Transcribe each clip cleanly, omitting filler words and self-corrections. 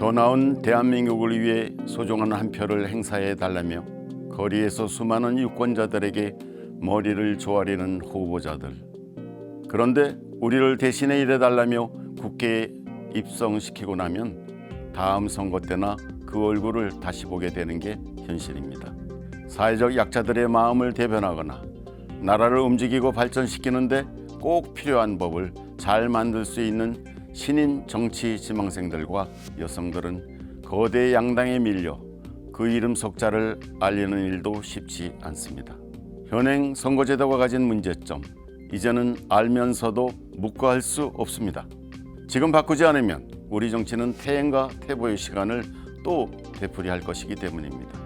더 나은 대한민국을 위해 소중한 한 표를 행사해 달라며 거리에서 수많은 유권자들에게 머리를 조아리는 후보자들. 그런데 우리를 대신해 일해달라며 국회에 입성시키고 나면 다음 선거 때나 그 얼굴을 다시 보게 되는 게 현실입니다. 사회적 약자들의 마음을 대변하거나 나라를 움직이고 발전시키는데 꼭 필요한 법을 잘 만들 수 있는 신인 정치 지망생들과 여성들은 거대 양당에 밀려 그 이름 석자를 알리는 일도 쉽지 않습니다. 현행 선거제도가 가진 문제점, 이제는 알면서도 묵과할 수 없습니다. 지금 바꾸지 않으면 우리 정치는 퇴행과 퇴보의 시간을 또 되풀이할 것이기 때문입니다.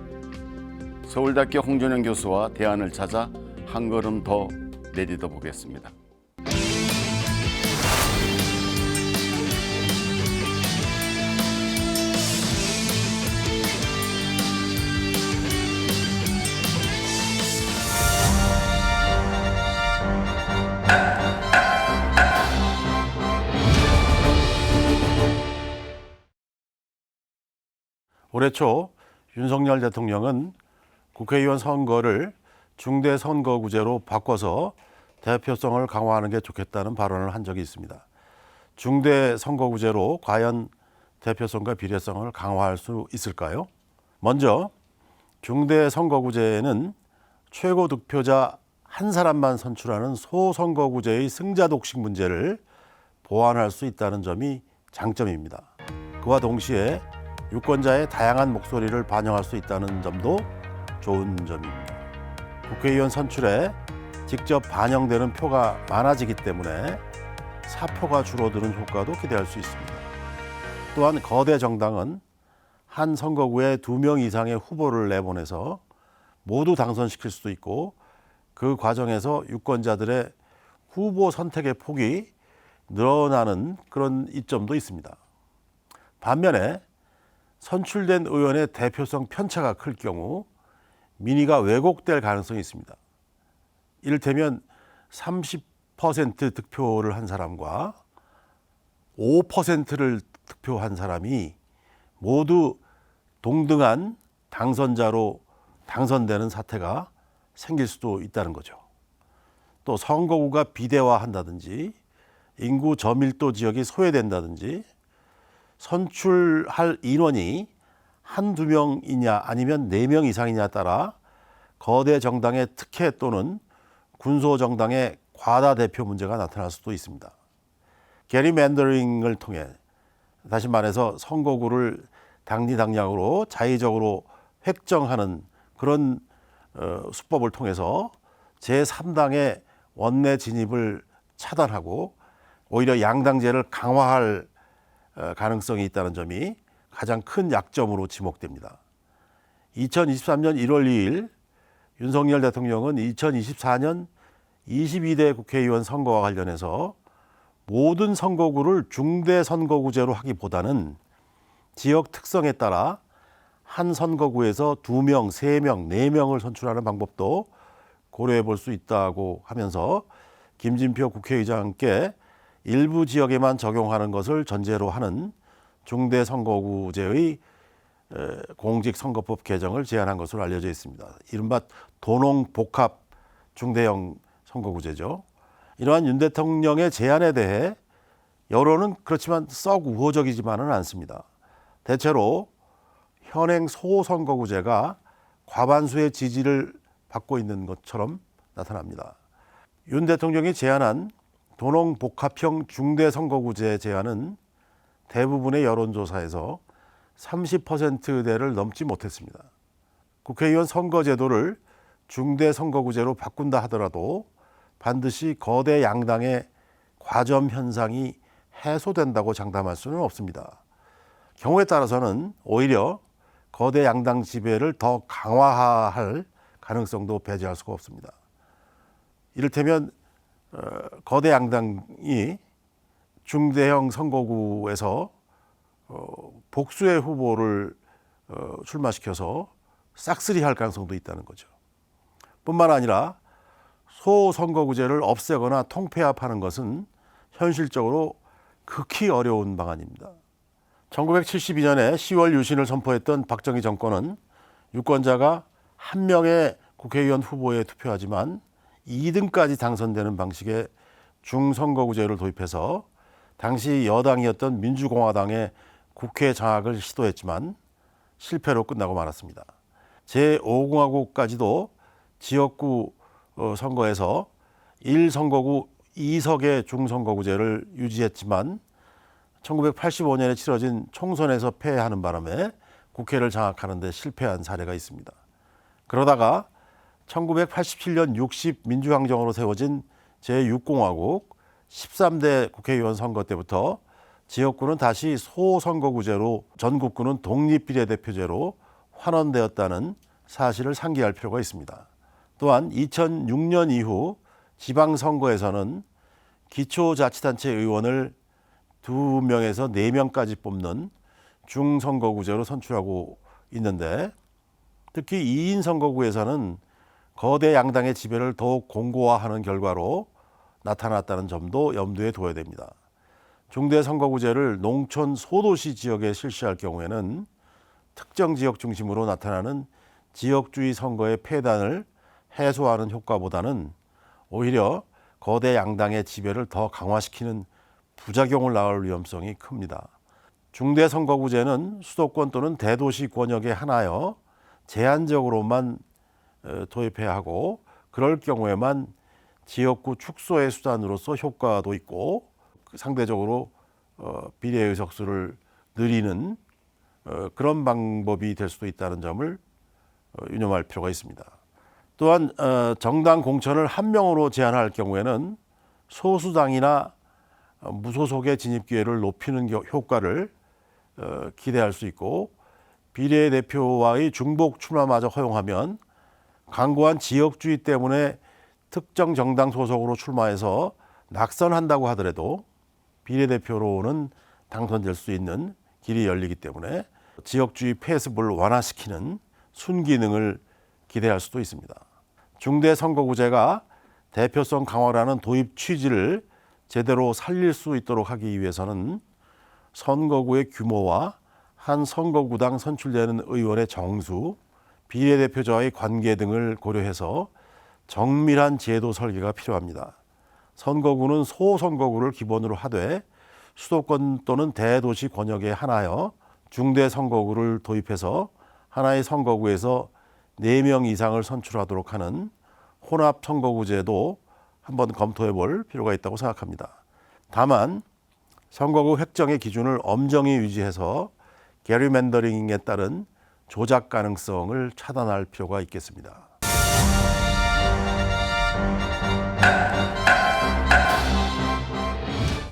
서울대학교 홍준영 교수와 대안을 찾아 한 걸음 더 내딛어 보겠습니다. 올해 초 윤석열 대통령은 국회의원 선거를 중대선거구제로 바꿔서 대표성을 강화하는 게 좋겠다는 발언을 한 적이 있습니다. 중대선거구제로 과연 대표성과 비례성을 강화할 수 있을까요? 먼저 중대선거구제는 최고 득표자 한 사람만 선출하는 소선거구제의 승자 독식 문제를 보완할 수 있다는 점이 장점입니다. 그와 동시에 유권자의 다양한 목소리를 반영할 수 있다는 점도 좋은 점입니다. 국회의원 선출에 직접 반영되는 표가 많아지기 때문에 사표가 줄어드는 효과도 기대할 수 있습니다. 또한 거대 정당은 한 선거구에 2명 이상의 후보를 내보내서 모두 당선시킬 수도 있고 그 과정에서 유권자들의 후보 선택의 폭이 늘어나는 그런 이점도 있습니다. 반면에 선출된 의원의 대표성 편차가 클 경우 민의가 왜곡될 가능성이 있습니다. 이를테면 30% 득표를 한 사람과 5%를 득표한 사람이 모두 동등한 당선자로 당선되는 사태가 생길 수도 있다는 거죠. 또 선거구가 비대화한다든지 인구 저밀도 지역이 소외된다든지 선출할 인원이 한두 명이냐 아니면 4명 이상이냐에 따라 거대 정당의 특혜 또는 군소 정당의 과다 대표 문제가 나타날 수도 있습니다. 게리맨더링을 통해 다시 말해서 선거구를 당리당략으로 자의적으로 획정하는 그런 수법을 통해서 제3당의 원내 진입을 차단하고 오히려 양당제를 강화할 가능성이 있다는 점이 가장 큰 약점으로 지목됩니다. 2023년 1월 2일 윤석열 대통령은 2024년 22대 국회의원 선거와 관련해서 모든 선거구를 중대선거구제로 하기보다는 지역 특성에 따라 한 선거구에서 2명, 3명, 4명을 선출하는 방법도 고려해 볼 수 있다고 하면서 김진표 국회의장께 일부 지역에만 적용하는 것을 전제로 하는 중대선거구제의 공직선거법 개정을 제안한 것으로 알려져 있습니다. 이른바 도농복합 중대형 선거구제죠. 이러한 윤 대통령의 제안에 대해 여론은 그렇지만 썩 우호적이지만은 않습니다. 대체로 현행 소선거구제가 과반수의 지지를 받고 있는 것처럼 나타납니다. 윤 대통령이 제안한 도농복합형 중대선거구제 제안은 대부분의 여론조사에서 30%대를 넘지 못했습니다. 국회의원 선거제도를 중대선거구제로 바꾼다 하더라도 반드시 거대 양당의 과점 현상이 해소된다고 장담할 수는 없습니다. 경우에 따라서는 오히려 거대 양당 지배를 더 강화할 가능성도 배제할 수가 없습니다. 이를테면 거대 양당이 중대형 선거구에서 복수의 후보를 출마시켜서 싹쓸이할 가능성도 있다는 거죠. 뿐만 아니라 소선거구제를 없애거나 통폐합하는 것은 현실적으로 극히 어려운 방안입니다. 1972년에 10월 유신을 선포했던 박정희 정권은 유권자가 한 명의 국회의원 후보에 투표하지만 2등까지 당선되는 방식의 중선거구제를 도입해서 당시 여당이었던 민주공화당의 국회 장악을 시도했지만 실패로 끝나고 말았습니다. 제5공화국까지도 지역구 선거에서 1선거구 2석의 중선거구제를 유지했지만 1985년에 치러진 총선에서 패하는 바람에 국회를 장악하는 데 실패한 사례가 있습니다. 그러다가 1987년 60 민주항정으로 세워진 제6공화국 13대 국회의원 선거 때부터 지역구는 다시 소선거구제로 전국구는 독립비례대표제로 환원되었다는 사실을 상기할 필요가 있습니다. 또한 2006년 이후 지방선거에서는 기초자치단체 의원을 2명에서 4명까지 뽑는 중선거구제로 선출하고 있는데 특히 2인 선거구에서는 거대 양당의 지배를 더욱 공고화하는 결과로 나타났다는 점도 염두에 둬야 됩니다. 중대선거구제를 농촌 소도시 지역에 실시할 경우에는 특정 지역 중심으로 나타나는 지역주의 선거의 폐단을 해소하는 효과보다는 오히려 거대 양당의 지배를 더 강화시키는 부작용을 낳을 위험성이 큽니다. 중대선거구제는 수도권 또는 대도시 권역에 한하여 제한적으로만 도입해야 하고 그럴 경우에만 지역구 축소의 수단으로서 효과도 있고 상대적으로 비례 의석수를 늘리는 그런 방법이 될 수도 있다는 점을 유념할 필요가 있습니다. 또한 정당 공천을 한 명으로 제한할 경우에는 소수당이나 무소속의 진입 기회를 높이는 효과를 기대할 수 있고 비례대표와의 중복 출마마저 허용하면 강고한 지역주의 때문에 특정 정당 소속으로 출마해서 낙선한다고 하더라도 비례대표로는 당선될 수 있는 길이 열리기 때문에 지역주의 폐습을 완화시키는 순기능을 기대할 수도 있습니다. 중대선거구제가 대표성 강화라는 도입 취지를 제대로 살릴 수 있도록 하기 위해서는 선거구의 규모와 한 선거구당 선출되는 의원의 정수, 비례대표자와의 관계 등을 고려해서 정밀한 제도 설계가 필요합니다. 선거구는 소선거구를 기본으로 하되 수도권 또는 대도시 권역에 한하여 중대선거구를 도입해서 하나의 선거구에서 4명 이상을 선출하도록 하는 혼합선거구제도 한번 검토해 볼 필요가 있다고 생각합니다. 다만 선거구 획정의 기준을 엄정히 유지해서 게리맨더링에 따른 조작 가능성을 차단할 필요가 있겠습니다.